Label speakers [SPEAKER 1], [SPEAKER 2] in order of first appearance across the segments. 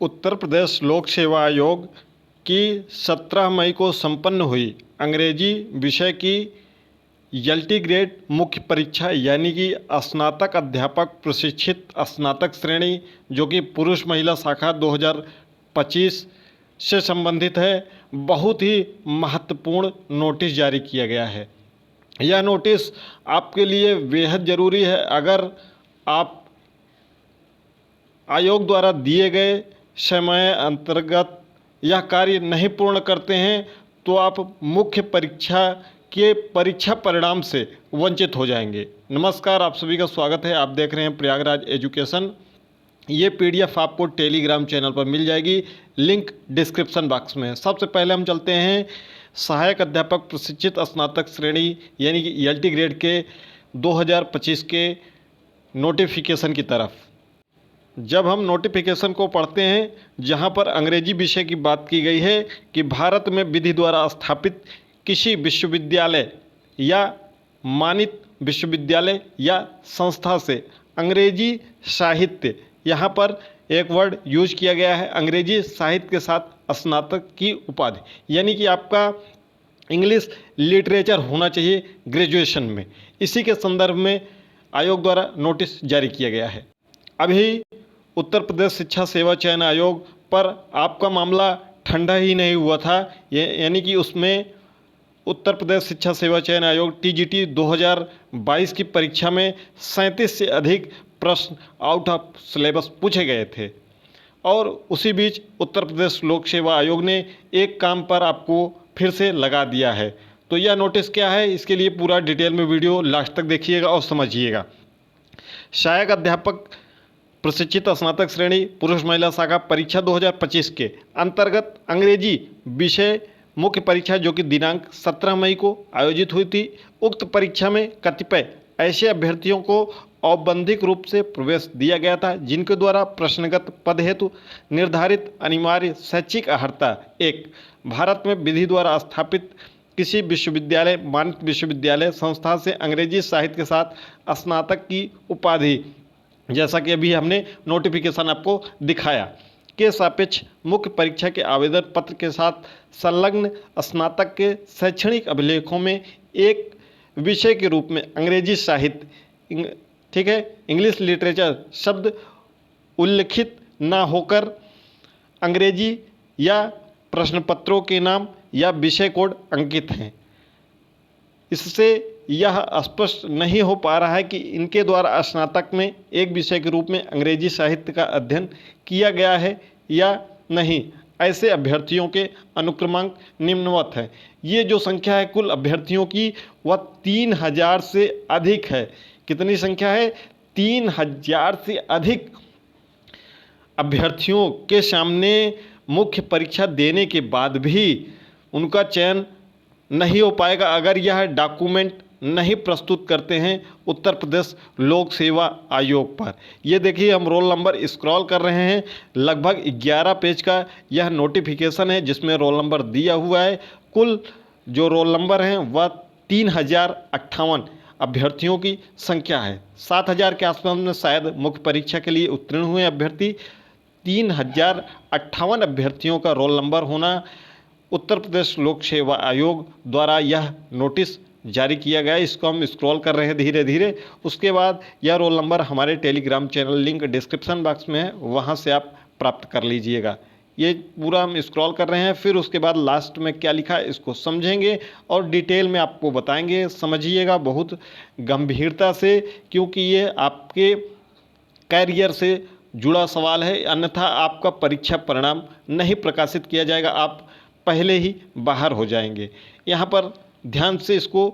[SPEAKER 1] उत्तर प्रदेश लोक सेवा आयोग की 17 मई को संपन्न हुई अंग्रेजी विषय की एलटी ग्रेड मुख्य परीक्षा यानी कि स्नातक अध्यापक प्रशिक्षित स्नातक श्रेणी जो कि पुरुष महिला शाखा 2025 से संबंधित है, बहुत ही महत्वपूर्ण नोटिस जारी किया गया है। यह नोटिस आपके लिए बेहद ज़रूरी है। अगर आप आयोग द्वारा दिए गए समय अंतर्गत यह कार्य नहीं पूर्ण करते हैं तो आप मुख्य परीक्षा के परीक्षा परिणाम से वंचित हो जाएंगे। नमस्कार, आप सभी का स्वागत है। आप देख रहे हैं प्रयागराज एजुकेशन। ये पीडीएफ आपको टेलीग्राम चैनल पर मिल जाएगी, लिंक डिस्क्रिप्शन बॉक्स में है। सबसे पहले हम चलते हैं सहायक अध्यापक प्रशिक्षित स्नातक श्रेणी यानी कि एलटी ग्रेड के 2025 के नोटिफिकेशन की तरफ। जब हम नोटिफिकेशन को पढ़ते हैं, जहां पर अंग्रेजी विषय की बात की गई है कि भारत में विधि द्वारा स्थापित किसी विश्वविद्यालय या मानित विश्वविद्यालय या संस्था से अंग्रेजी साहित्य, यहाँ पर एक वर्ड यूज किया गया है, अंग्रेजी साहित्य के साथ स्नातक की उपाधि, यानी कि आपका इंग्लिश लिटरेचर होना चाहिए ग्रेजुएशन में। इसी के संदर्भ में आयोग द्वारा नोटिस जारी किया गया है। अभी उत्तर प्रदेश शिक्षा सेवा चयन आयोग पर आपका मामला ठंडा ही नहीं हुआ था, यानी कि उसमें उत्तर प्रदेश शिक्षा सेवा चयन आयोग टीजीटी 2022 की परीक्षा में 37 से अधिक प्रश्न आउट ऑफ सिलेबस पूछे गए थे। और उसी बीच उत्तर प्रदेश लोक सेवा आयोग ने एक काम पर आपको फिर से लगा दिया है। तो यह नोटिस क्या है, इसके लिए पूरा डिटेल में वीडियो लास्ट तक देखिएगा और समझिएगा। सहायक अध्यापक प्रशिक्षित स्नातक श्रेणी पुरुष महिला शाखा परीक्षा 2025 के अंतर्गत अंग्रेजी विषय मुख्य परीक्षा जो कि दिनांक 17 मई को आयोजित हुई थी। उक्त परीक्षा में कतिपय ऐसे अभ्यर्थियों को औपबंधिक रूप से प्रवेश दिया गया था जिनके द्वारा प्रश्नगत पद हेतु निर्धारित अनिवार्य शैक्षिक अर्हता 1 भारत में विधि द्वारा स्थापित किसी विश्वविद्यालय मानित विश्वविद्यालय संस्था से अंग्रेजी साहित्य के साथ स्नातक की उपाधि, जैसा कि अभी हमने नोटिफिकेशन आपको दिखाया, के सापेक्ष मुख्य परीक्षा के आवेदन पत्र के साथ संलग्न स्नातक के शैक्षणिक अभिलेखों में एक विषय के रूप में अंग्रेजी साहित्य, ठीक है, इंग्लिश लिटरेचर शब्द उल्लिखित ना होकर अंग्रेजी या प्रश्न पत्रों के नाम या विषय कोड अंकित हैं। इससे यह स्पष्ट नहीं हो पा रहा है कि इनके द्वारा स्नातक में एक विषय के रूप में अंग्रेजी साहित्य का अध्ययन किया गया है या नहीं। ऐसे अभ्यर्थियों के अनुक्रमांक निम्नवत है। ये जो संख्या है कुल अभ्यर्थियों की, वह 3000 से अधिक है। कितनी संख्या है? 3000 से अधिक अभ्यर्थियों के सामने मुख्य परीक्षा देने के बाद भी उनका चयन नहीं हो पाएगा अगर यह डॉक्यूमेंट नहीं प्रस्तुत करते हैं उत्तर प्रदेश लोक सेवा आयोग पर। ये देखिए, हम रोल नंबर स्क्रॉल कर रहे हैं। लगभग 11 पेज का यह नोटिफिकेशन है जिसमें रोल नंबर दिया हुआ है। कुल जो रोल नंबर हैं वह 3058 अभ्यर्थियों की संख्या है। 7000 के आसपास में शायद मुख्य परीक्षा के लिए उत्तीर्ण हुए अभ्यर्थी। 3058 अभ्यर्थियों का रोल नंबर होना उत्तर प्रदेश लोक सेवा आयोग द्वारा यह नोटिस जारी किया गया है। इसको हम स्क्रॉल कर रहे हैं धीरे धीरे। उसके बाद यह रोल नंबर हमारे Telegram channel, link description box में है, वहाँ से आप प्राप्त कर लीजिएगा। ये पूरा हम स्क्रॉल कर रहे हैं। फिर उसके बाद लास्ट में क्या लिखा है इसको समझेंगे और डिटेल में आपको बताएंगे। समझिएगा बहुत गंभीरता से, क्योंकि ये आपके कैरियर से जुड़ा सवाल है, अन्यथा आपका परीक्षा परिणाम नहीं प्रकाशित किया जाएगा, आप पहले ही बाहर हो जाएंगे। यहाँ पर ध्यान से इसको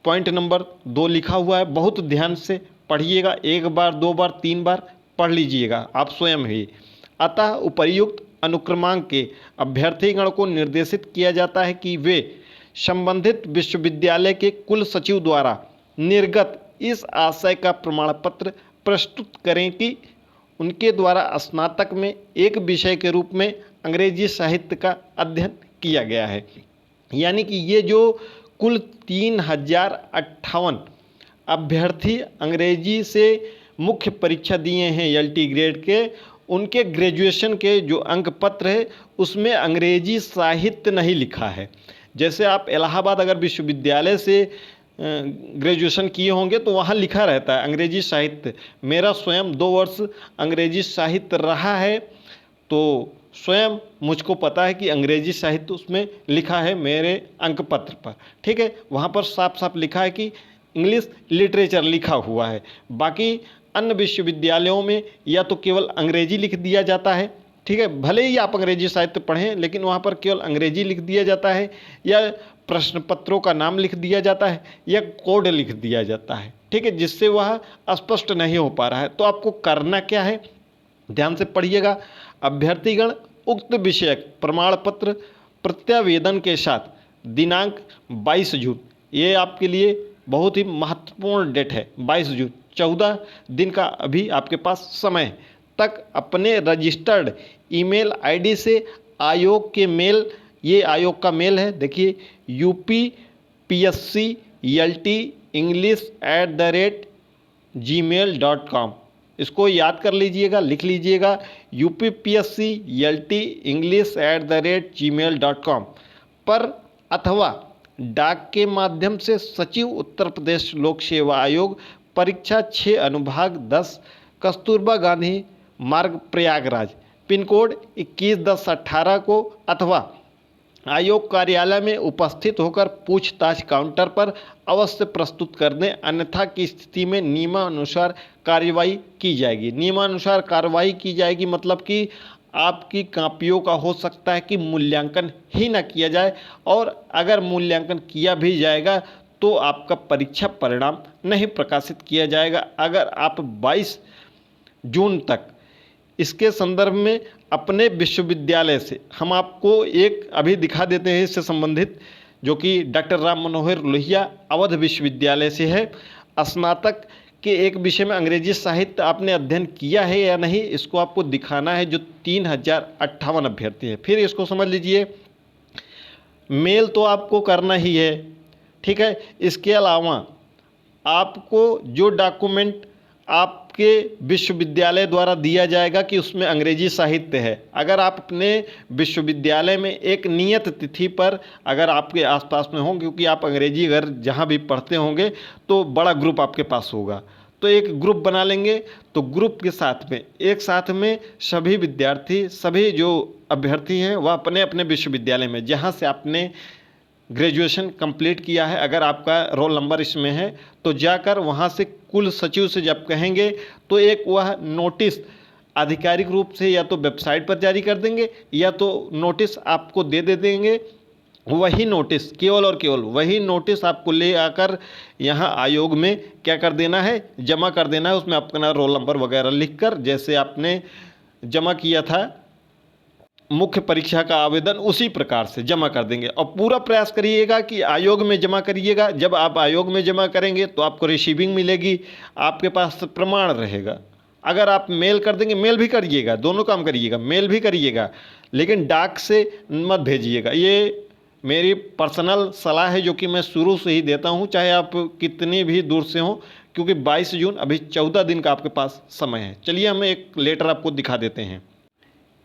[SPEAKER 1] पॉइंट नंबर 2 लिखा हुआ है, बहुत ध्यान से पढ़िएगा। 1 बार 2 बार 3 बार पढ़ लीजिएगा आप स्वयं ही। अतः उपर्युक्त अनुक्रमांक के अभ्यर्थीगण को निर्देशित किया जाता है कि वे संबंधित विश्वविद्यालय के कुल सचिव द्वारा निर्गत इस आशय का प्रमाण पत्र प्रस्तुत करें कि उनके द्वारा स्नातक में एक विषय के रूप में अंग्रेजी साहित्य का अध्ययन किया गया है। यानी कि ये जो कुल 3058 अभ्यर्थी अंग्रेजी से मुख्य परीक्षा दिए हैं एलटी ग्रेड के, उनके ग्रेजुएशन के जो अंक पत्र है उसमें अंग्रेजी साहित्य नहीं लिखा है। जैसे आप इलाहाबाद अगर विश्वविद्यालय से ग्रेजुएशन किए होंगे तो वहाँ लिखा रहता है अंग्रेजी साहित्य। मेरा स्वयं 2 वर्ष अंग्रेजी साहित्य रहा है, तो स्वयं मुझको पता है कि अंग्रेजी साहित्य उसमें लिखा है मेरे अंक पत्र पर। ठीक है, वहाँ पर साफ साफ लिखा है कि इंग्लिश लिटरेचर लिखा हुआ है। बाकी अन्य विश्वविद्यालयों में या तो केवल अंग्रेजी लिख दिया जाता है, ठीक है, भले ही आप अंग्रेजी साहित्य पढ़ें लेकिन वहाँ पर केवल अंग्रेजी लिख दिया जाता है, या प्रश्न पत्रों का नाम लिख दिया जाता है, या कोड लिख दिया जाता है। ठीक है, जिससे वह स्पष्ट नहीं हो पा रहा है। तो आपको करना क्या है, ध्यान से पढ़िएगा। अभ्यर्थीगण उक्त विषयक प्रमाण पत्र प्रत्यावेदन के साथ दिनांक 22 जून, ये आपके लिए बहुत ही महत्वपूर्ण डेट है, 22 जून, 14 दिन का अभी आपके पास समय तक अपने रजिस्टर्ड ईमेल आईडी से आयोग के मेल, ये आयोग का मेल है, देखिए upscenglish@gmail.com, इसको याद कर लीजिएगा, लिख लीजिएगा upscenglish@gmail.com पर, अथवा डाक के माध्यम से सचिव उत्तर प्रदेश लोक सेवा आयोग परीक्षा 6 अनुभाग 10 कस्तूरबा गांधी मार्ग प्रयागराज पिन कोड 211018 को, अथवा आयोग कार्यालय में उपस्थित होकर पूछताछ काउंटर पर अवश्य प्रस्तुत कर दें, अन्यथा की स्थिति में नियमानुसार कार्रवाई की जाएगी। नियमानुसार कार्रवाई की जाएगी मतलब कि आपकी कापियों का हो सकता है कि मूल्यांकन ही ना किया जाए, और अगर मूल्यांकन किया भी जाएगा तो आपका परीक्षा परिणाम नहीं प्रकाशित किया जाएगा। अगर आप 22 जून तक इसके संदर्भ में अपने विश्वविद्यालय से, हम आपको एक अभी दिखा देते हैं इससे संबंधित, जो कि डॉक्टर राम मनोहर लोहिया अवध विश्वविद्यालय से है। स्नातक के एक विषय में अंग्रेजी साहित्य आपने अध्ययन किया है या नहीं, इसको आपको दिखाना है, जो 3058 अभ्यर्थी है। फिर इसको समझ लीजिए, मेल तो आपको करना ही है, ठीक है। इसके अलावा आपको जो डॉक्यूमेंट आपके विश्वविद्यालय द्वारा दिया जाएगा कि उसमें अंग्रेजी साहित्य है, अगर आप अपने विश्वविद्यालय में एक नियत तिथि पर अगर आपके आसपास में हों, क्योंकि आप अंग्रेजी अगर जहाँ भी पढ़ते होंगे तो बड़ा ग्रुप आपके पास होगा, तो एक ग्रुप बना लेंगे। तो ग्रुप के साथ में एक साथ में सभी विद्यार्थी, सभी जो अभ्यर्थी हैं वह अपने अपने विश्वविद्यालय में जहाँ से आपने ग्रेजुएशन कंप्लीट किया है, अगर आपका रोल नंबर इसमें है तो जाकर वहाँ से कुल सचिव से जब कहेंगे तो एक वह नोटिस आधिकारिक रूप से या तो वेबसाइट पर जारी कर देंगे या तो नोटिस आपको दे देंगे। वही नोटिस, केवल और केवल वही नोटिस आपको ले आकर यहाँ आयोग में क्या कर देना है, जमा कर देना है। उसमें अपना रोल नंबर वगैरह लिखकर, जैसे आपने जमा किया था मुख्य परीक्षा का आवेदन, उसी प्रकार से जमा कर देंगे। और पूरा प्रयास करिएगा कि आयोग में जमा करिएगा। जब आप आयोग में जमा करेंगे तो आपको रिसीविंग मिलेगी, आपके पास प्रमाण रहेगा। अगर आप मेल कर देंगे, मेल भी करिएगा, दोनों काम करिएगा, मेल भी करिएगा, लेकिन डाक से मत भेजिएगा। ये मेरी पर्सनल सलाह है जो कि मैं शुरू से ही देता हूँ, चाहे आप कितनी भी दूर से हों, क्योंकि 22 जून अभी 14 दिन का आपके पास समय है। चलिए हम एक लेटर आपको दिखा देते हैं।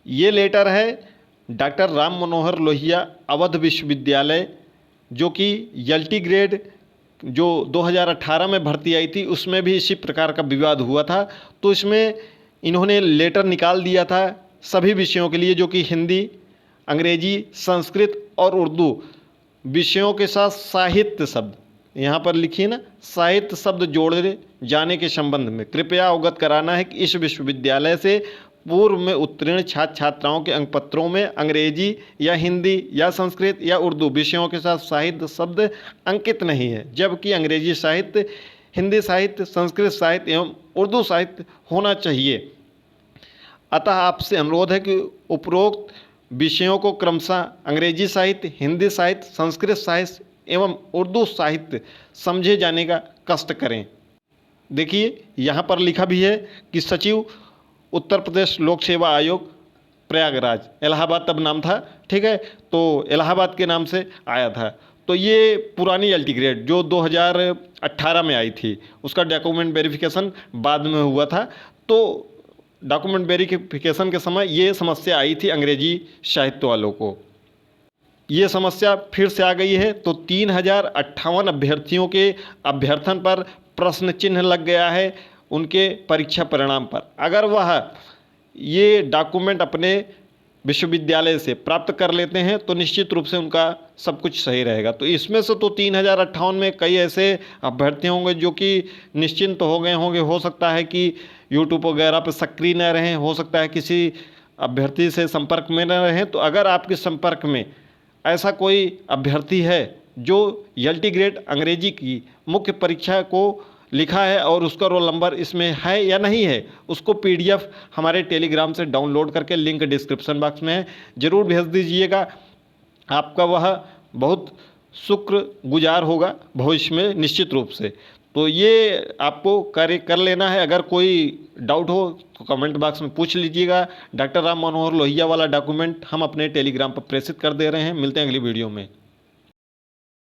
[SPEAKER 1] ये लेटर है डॉक्टर राम मनोहर लोहिया अवध विश्वविद्यालय, जो कि एलटी ग्रेड जो 2018 में भर्ती आई थी उसमें भी इसी प्रकार का विवाद हुआ था। तो इसमें इन्होंने लेटर निकाल दिया था सभी विषयों के लिए, जो कि हिंदी, अंग्रेजी, संस्कृत और उर्दू विषयों के साथ साहित्य शब्द, यहाँ पर लिखिए ना, साहित्य शब्द जोड़े जाने के संबंध में कृपया अवगत कराना है कि इस विश्वविद्यालय से पूर्व में उत्तीर्ण छात्र छात्राओं के अंक पत्रों में अंग्रेजी या हिंदी या संस्कृत या उर्दू विषयों के साथ साहित्य शब्द अंकित नहीं है, जबकि अंग्रेजी साहित्य, हिंदी साहित्य, संस्कृत साहित्य एवं उर्दू साहित्य होना चाहिए। अतः आपसे अनुरोध है कि उपरोक्त विषयों को क्रमशः अंग्रेजी साहित्य, हिंदी साहित्य, संस्कृत साहित्य एवं उर्दू साहित्य समझे जाने का कष्ट करें। देखिए यहाँ पर लिखा भी है कि सचिव उत्तर प्रदेश लोक सेवा आयोग प्रयागराज, इलाहाबाद तब नाम था, ठीक है, तो इलाहाबाद के नाम से आया था। तो ये पुरानी एलटी ग्रेड जो 2018 में आई थी, उसका डॉक्यूमेंट वेरिफिकेशन बाद में हुआ था। तो डॉक्यूमेंट वेरिफिकेशन के समय ये समस्या आई थी अंग्रेजी साहित्य वालों को। ये समस्या फिर से आ गई है। तो 3058 अभ्यर्थियों के अभ्यर्थन पर प्रश्न चिन्ह लग गया है उनके परीक्षा परिणाम पर। अगर वह ये डॉक्यूमेंट अपने विश्वविद्यालय से प्राप्त कर लेते हैं तो निश्चित रूप से उनका सब कुछ सही रहेगा। तो इसमें से तो 3058 में कई ऐसे अभ्यर्थी होंगे जो कि निश्चिंत हो गए होंगे। हो सकता है कि यूट्यूब वगैरह पर सक्रिय न रहें, हो सकता है किसी अभ्यर्थी से संपर्क में न रहें। तो अगर आपके संपर्क में ऐसा कोई अभ्यर्थी है जो एलटी ग्रेड अंग्रेजी की मुख्य परीक्षा को लिखा है और उसका रोल नंबर इसमें है या नहीं है, उसको पीडीएफ हमारे टेलीग्राम से डाउनलोड करके, लिंक डिस्क्रिप्शन बॉक्स में है, ज़रूर भेज दीजिएगा। आपका वह बहुत शुक्रगुजार होगा भविष्य में निश्चित रूप से। तो ये आपको कार्य कर लेना है। अगर कोई डाउट हो तो कमेंट बॉक्स में पूछ लीजिएगा। डॉक्टर राम मनोहर लोहिया वाला डॉक्यूमेंट हम अपने टेलीग्राम पर प्रेषित कर दे रहे हैं। मिलते हैं अगली वीडियो में।